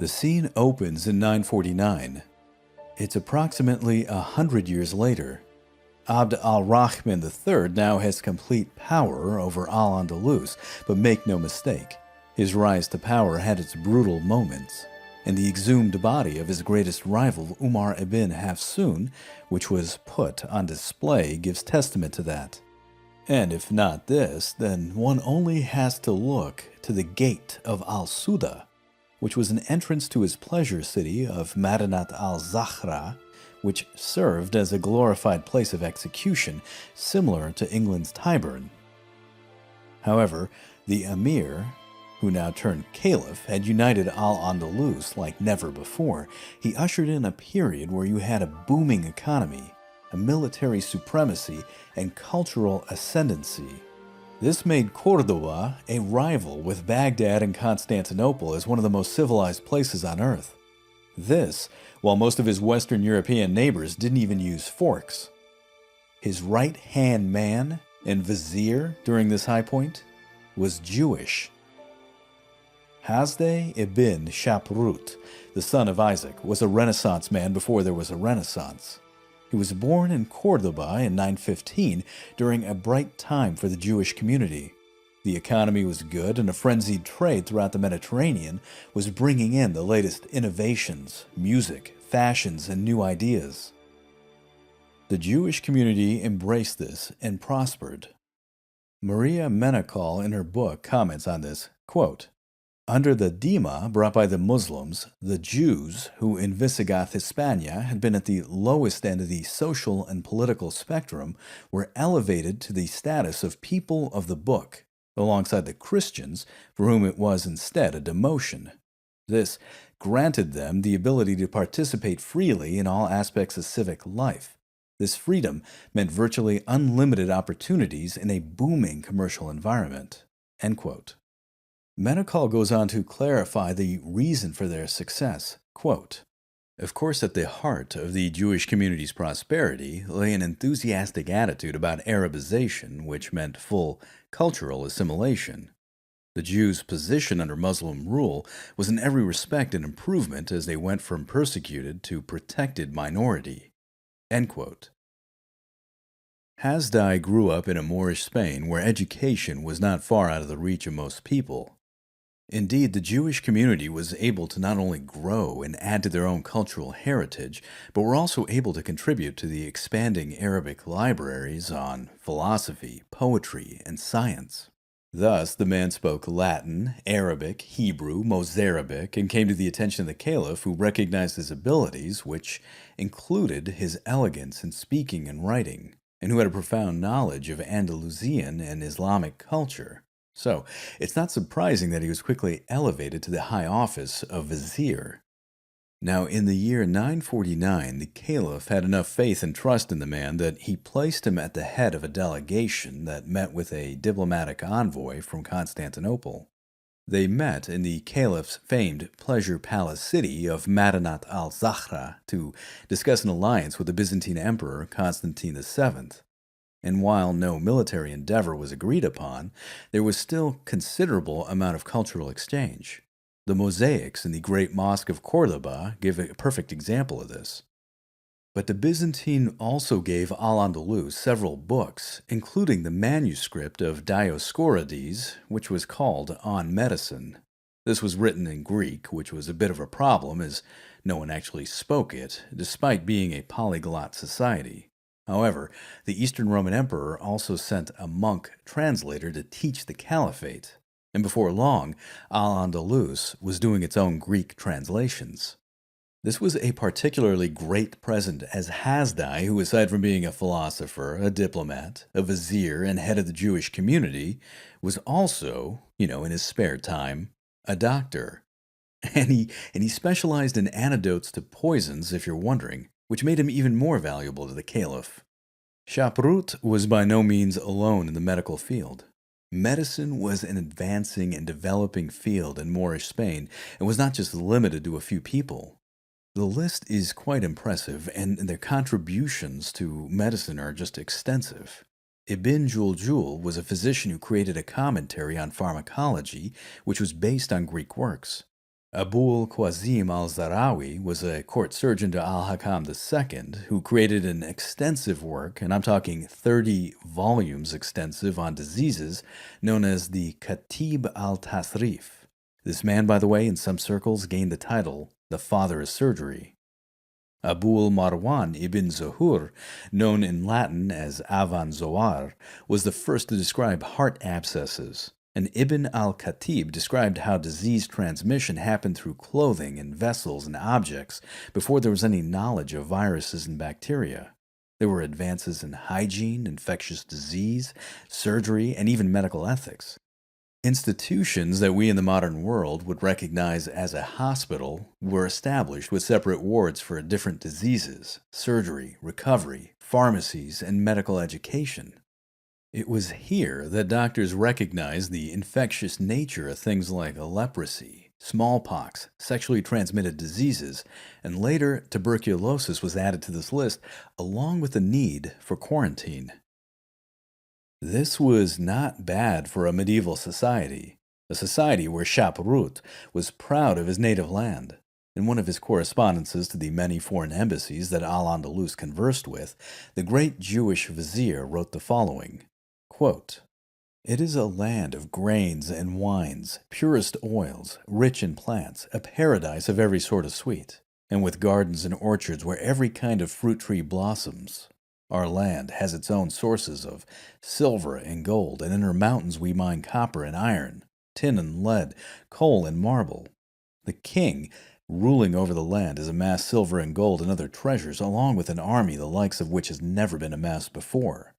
The scene opens in 949. It's approximately 100 years later. Abd al-Rahman III now has complete power over Al-Andalus, but make no mistake, his rise to power had its brutal moments, and the exhumed body of his greatest rival Umar ibn Hafsun, which was put on display, gives testament to that. And if not this, then one only has to look to the Gate of Al-Suda, which was an entrance to his pleasure city of Madinat al-Zahra, which served as a glorified place of execution, similar to England's Tyburn. However, the Emir, who now turned Caliph, had united Al-Andalus like never before. He ushered in a period where you had a booming economy, a military supremacy, and cultural ascendancy. This made Cordoba a rival with Baghdad and Constantinople as one of the most civilized places on earth. This, while most of his Western European neighbors didn't even use forks. His right-hand man and vizier during this high point was Jewish. Hasdai ibn Shaprut, the son of Isaac, was a Renaissance man before there was a Renaissance. He was born in Cordoba in 915 during a bright time for the Jewish community. The economy was good, and a frenzied trade throughout the Mediterranean was bringing in the latest innovations, music, fashions, and new ideas. The Jewish community embraced this and prospered. Maria Menachal in her book comments on this, quote, "Under the Dima brought by the Muslims, the Jews, who in Visigoth Hispania had been at the lowest end of the social and political spectrum, were elevated to the status of people of the book, alongside the Christians, for whom it was instead a demotion. This granted them the ability to participate freely in all aspects of civic life. This freedom meant virtually unlimited opportunities in a booming commercial environment." End quote. Menachal goes on to clarify the reason for their success. Quote, "Of course, at the heart of the Jewish community's prosperity lay an enthusiastic attitude about Arabization, which meant full cultural assimilation. The Jews' position under Muslim rule was in every respect an improvement as they went from persecuted to protected minority." End quote. Hasdai grew up in a Moorish Spain where education was not far out of the reach of most people. Indeed, the Jewish community was able to not only grow and add to their own cultural heritage, but were also able to contribute to the expanding Arabic libraries on philosophy, poetry, and science. Thus, the man spoke Latin, Arabic, Hebrew, Mozarabic, and came to the attention of the Caliph, who recognized his abilities, which included his elegance in speaking and writing, and who had a profound knowledge of Andalusian and Islamic culture. So, it's not surprising that he was quickly elevated to the high office of vizier. Now, in the year 949, the Caliph had enough faith and trust in the man that he placed him at the head of a delegation that met with a diplomatic envoy from Constantinople. They met in the Caliph's famed pleasure palace city of Madinat al-Zahra to discuss an alliance with the Byzantine Emperor Constantine VII. And while no military endeavor was agreed upon, there was still considerable amount of cultural exchange. The mosaics in the Great Mosque of Cordoba give a perfect example of this. But the Byzantine also gave Al-Andalus several books, including the manuscript of Dioscorides, which was called On Medicine. This was written in Greek, which was a bit of a problem as no one actually spoke it, despite being a polyglot society. However, the Eastern Roman Emperor also sent a monk translator to teach the Caliphate, and before long, Al-Andalus was doing its own Greek translations. This was a particularly great present as Hasdai, who aside from being a philosopher, a diplomat, a vizier, and head of the Jewish community, was also, in his spare time, a doctor. And he specialized in antidotes to poisons, if you're wondering, which made him even more valuable to the Caliph. Shaprut was by no means alone in the medical field. Medicine was an advancing and developing field in Moorish Spain and was not just limited to a few people. The list is quite impressive, and their contributions to medicine are just extensive. Ibn Juljul was a physician who created a commentary on pharmacology, which was based on Greek works. Abul Qasim al-Zarawi was a court surgeon to Al-Hakam II who created an extensive work, and I'm talking 30 volumes extensive, on diseases known as the Khatib al-Tasrif. This man, by the way, in some circles gained the title the Father of Surgery. Abul Marwan ibn Zuhur, known in Latin as Avan Zoar, was the first to describe heart abscesses, and Ibn al-Khatib described how disease transmission happened through clothing and vessels and objects before there was any knowledge of viruses and bacteria. There were advances in hygiene, infectious disease, surgery, and even medical ethics. Institutions that we in the modern world would recognize as a hospital were established with separate wards for different diseases, surgery, recovery, pharmacies, and medical education. It was here that doctors recognized the infectious nature of things like leprosy, smallpox, sexually transmitted diseases, and later tuberculosis was added to this list, along with the need for quarantine. This was not bad for a medieval society, a society where Shaprut was proud of his native land. In one of his correspondences to the many foreign embassies that Al-Andalus conversed with, the great Jewish vizier wrote the following, quote, "It is a land of grains and wines, purest oils, rich in plants, a paradise of every sort of sweet, and with gardens and orchards where every kind of fruit tree blossoms. Our land has its own sources of silver and gold, and in her mountains we mine copper and iron, tin and lead, coal and marble. The king, ruling over the land, has amassed silver and gold and other treasures, along with an army the likes of which has never been amassed before.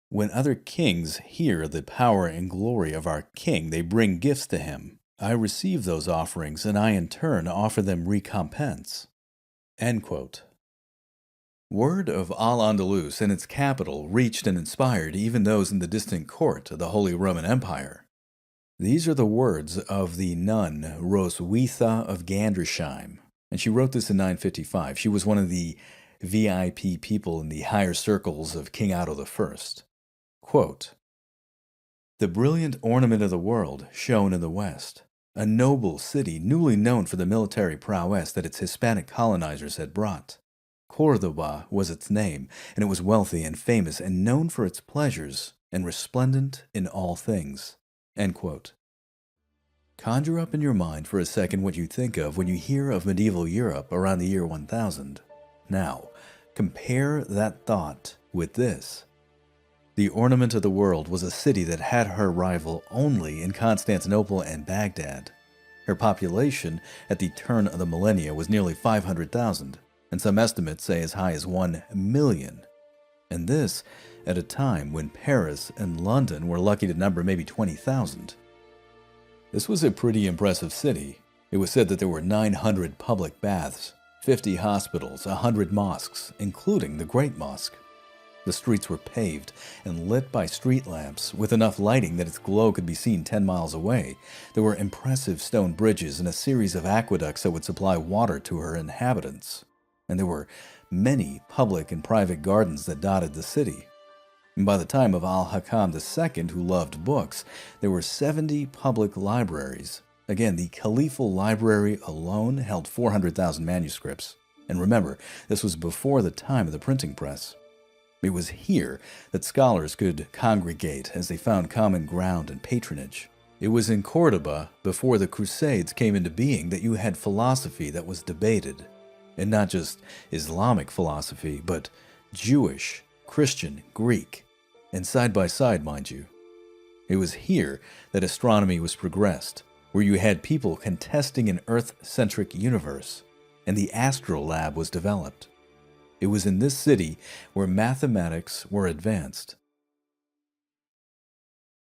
When other kings hear the power and glory of our king, they bring gifts to him. I receive those offerings, and I in turn offer them recompense." End quote. Word of Al-Andalus and its capital reached and inspired even those in the distant court of the Holy Roman Empire. These are the words of the nun Roswitha of Gandersheim, and she wrote this in 955. She was one of the VIP people in the higher circles of King Otto I. Quote, "The brilliant ornament of the world shone in the west, a noble city newly known for the military prowess that its Hispanic colonizers had brought. Cordoba was its name, and it was wealthy and famous and known for its pleasures and resplendent in all things." End quote. Conjure up in your mind for a second what you think of when you hear of medieval Europe around the year 1000. Now, compare that thought with this. The ornament of the world was a city that had her rival only in Constantinople and Baghdad. Her population at the turn of the millennia was nearly 500,000. And some estimates say as high as 1 million. And this at a time when Paris and London were lucky to number maybe 20,000. This was a pretty impressive city. It was said that there were 900 public baths, 50 hospitals, 100 mosques, including the Great Mosque. The streets were paved and lit by street lamps with enough lighting that its glow could be seen 10 miles away. There were impressive stone bridges and a series of aqueducts that would supply water to her inhabitants. And there were many public and private gardens that dotted the city. And by the time of Al-Hakam II, who loved books, there were 70 public libraries. Again, the Caliphal Library alone held 400,000 manuscripts. And remember, this was before the time of the printing press. It was here that scholars could congregate as they found common ground and patronage. It was in Cordoba, before the Crusades came into being, that you had philosophy that was debated. And not just Islamic philosophy, but Jewish, Christian, Greek, and side by side, mind you. It was here that astronomy was progressed, where you had people contesting an Earth-centric universe, and the astrolabe was developed. It was in this city where mathematics were advanced.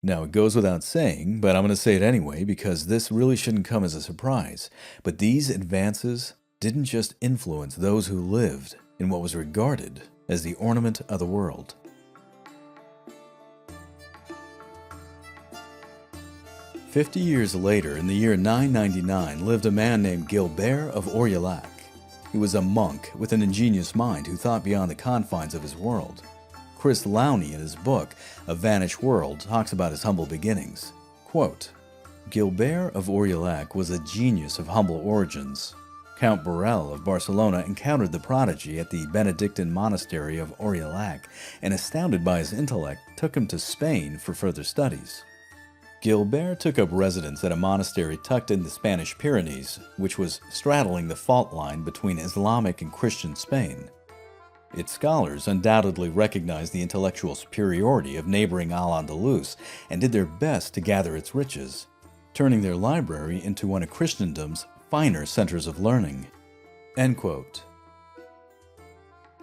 Now, it goes without saying, but I'm going to say it anyway because this really shouldn't come as a surprise, but these advances didn't just influence those who lived in what was regarded as the ornament of the world. "50 years later, in the year 999, lived a man named Gilbert of Aurillac. He was a monk with an ingenious mind who thought beyond the confines of his world. Chris Lowney, in his book, A Vanished World, talks about his humble beginnings. Quote, Gilbert of Aurillac was a genius of humble origins. Count Borel of Barcelona encountered the prodigy at the Benedictine monastery of Aurillac and, astounded by his intellect, took him to Spain for further studies. Gilbert took up residence at a monastery tucked in the Spanish Pyrenees, which was straddling the fault line between Islamic and Christian Spain. Its scholars undoubtedly recognized the intellectual superiority of neighboring Al-Andalus and did their best to gather its riches, turning their library into one of Christendom's finer centers of learning. End quote.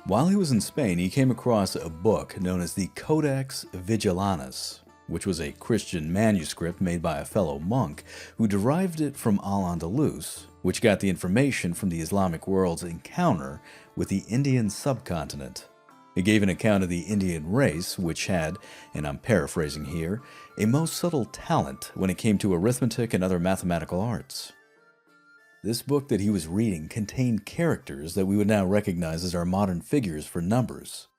While he was in Spain, he came across a book known as the Codex Vigilanus, which was a Christian manuscript made by a fellow monk who derived it from Al-Andalus, which got the information from the Islamic world's encounter with the Indian subcontinent. It gave an account of the Indian race, which had, and I'm paraphrasing here, a most subtle talent when it came to arithmetic and other mathematical arts. This book that he was reading contained characters that we would now recognize as our modern figures for numbers.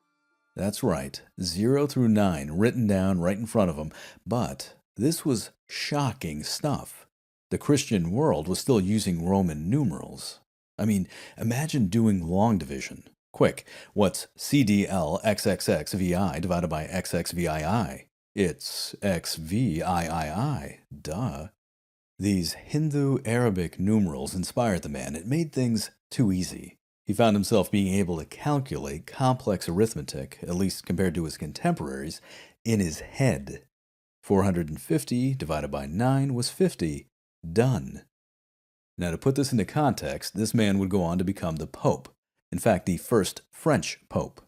That's right, 0 through 9 written down right in front of him, but this was shocking stuff. The Christian world was still using Roman numerals. I mean, imagine doing long division. Quick, what's CDLXXXVI divided by XXVII? It's XVIII, duh. These Hindu-Arabic numerals inspired the man. It made things too easy. He found himself being able to calculate complex arithmetic, at least compared to his contemporaries, in his head. 450 divided by 9 was 50. Done. Now, to put this into context, this man would go on to become the Pope. In fact, the first French Pope.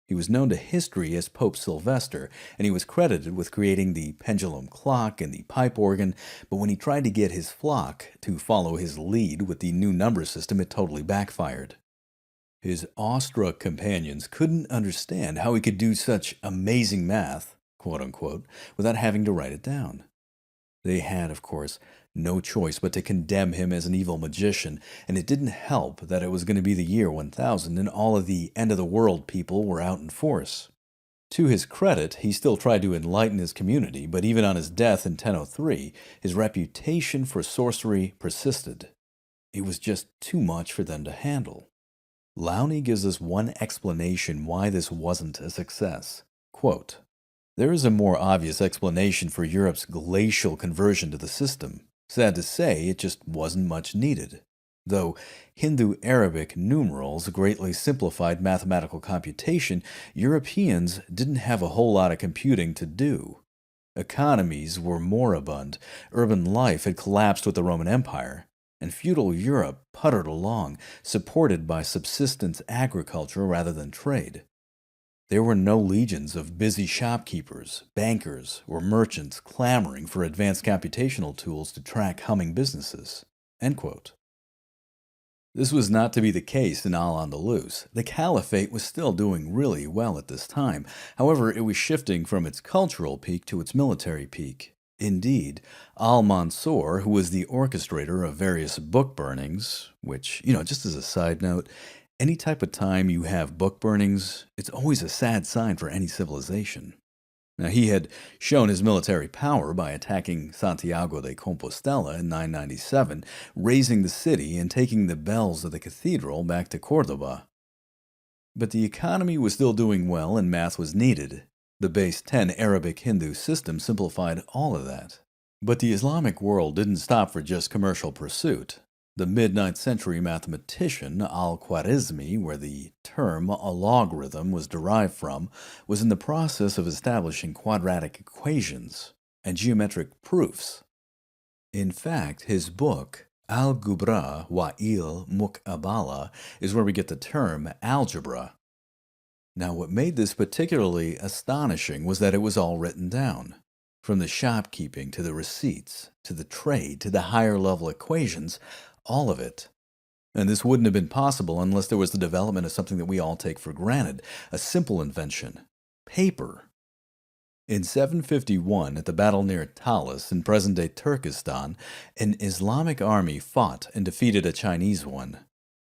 He was known to history as Pope Sylvester, and he was credited with creating the pendulum clock and the pipe organ, but when he tried to get his flock to follow his lead with the new number system, it totally backfired. His awestruck companions couldn't understand how he could do such amazing math, quote unquote, without having to write it down. They had, of course, no choice but to condemn him as an evil magician, and it didn't help that it was going to be the year 1000 and all of the end-of-the-world people were out in force. To his credit, he still tried to enlighten his community, but even on his death in 1003, his reputation for sorcery persisted. It was just too much for them to handle. Lowney gives us one explanation why this wasn't a success. Quote, "There is a more obvious explanation for Europe's glacial conversion to the system. Sad to say, it just wasn't much needed. Though Hindu-Arabic numerals greatly simplified mathematical computation, Europeans didn't have a whole lot of computing to do. Economies were moribund, urban life had collapsed with the Roman Empire, and feudal Europe puttered along, supported by subsistence agriculture rather than trade. There were no legions of busy shopkeepers, bankers, or merchants clamoring for advanced computational tools to track humming businesses." End quote. This was not to be the case in Al-Andalus. The Caliphate was still doing really well at this time. However, it was shifting from its cultural peak to its military peak. Indeed, Al-Mansur, who was the orchestrator of various book burnings, which, just as a side note, any type of time you have book burnings, it's always a sad sign for any civilization. Now, he had shown his military power by attacking Santiago de Compostela in 997, razing the city and taking the bells of the cathedral back to Cordoba. But the economy was still doing well and math was needed. The base 10 Arabic Hindu system simplified all of that. But the Islamic world didn't stop for just commercial pursuit. The mid-9th century mathematician Al-Khwarizmi, where the term a logarithm was derived from, was in the process of establishing quadratic equations and geometric proofs. In fact, his book, Al-Gubra wa il-Muqabala, is where we get the term algebra. Now, what made this particularly astonishing was that it was all written down. From the shopkeeping to the receipts, to the trade, to the higher-level equations, all of it. And this wouldn't have been possible unless there was the development of something that we all take for granted, a simple invention, paper. In 751, at the battle near Talas in present-day Turkestan, an Islamic army fought and defeated a Chinese one.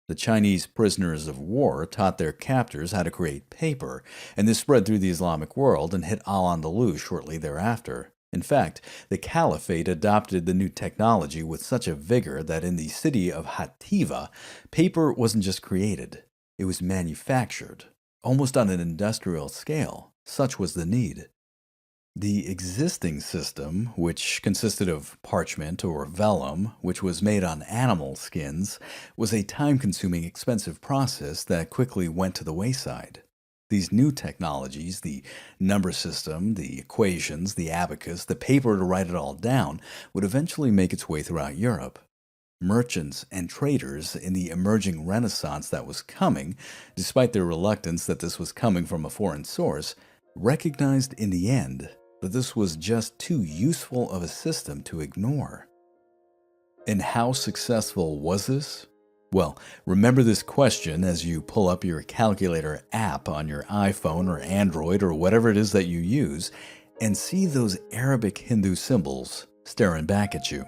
The Chinese prisoners of war taught their captors how to create paper, and this spread through the Islamic world and hit Al-Andalus shortly thereafter. In fact, the caliphate adopted the new technology with such a vigor that in the city of Hativa, paper wasn't just created, it was manufactured, almost on an industrial scale. Such was the need. The existing system, which consisted of parchment or vellum, which was made on animal skins, was a time consuming, expensive process that quickly went to the wayside. These new technologies, the number system, the equations, the abacus, the paper to write it all down, would eventually make its way throughout Europe. Merchants and traders in the emerging Renaissance that was coming, despite their reluctance that this was coming from a foreign source, recognized in the end that this was just too useful of a system to ignore. And how successful was this? Well, remember this question as you pull up your calculator app on your iPhone or Android or whatever it is that you use and see those Arabic Hindu symbols staring back at you.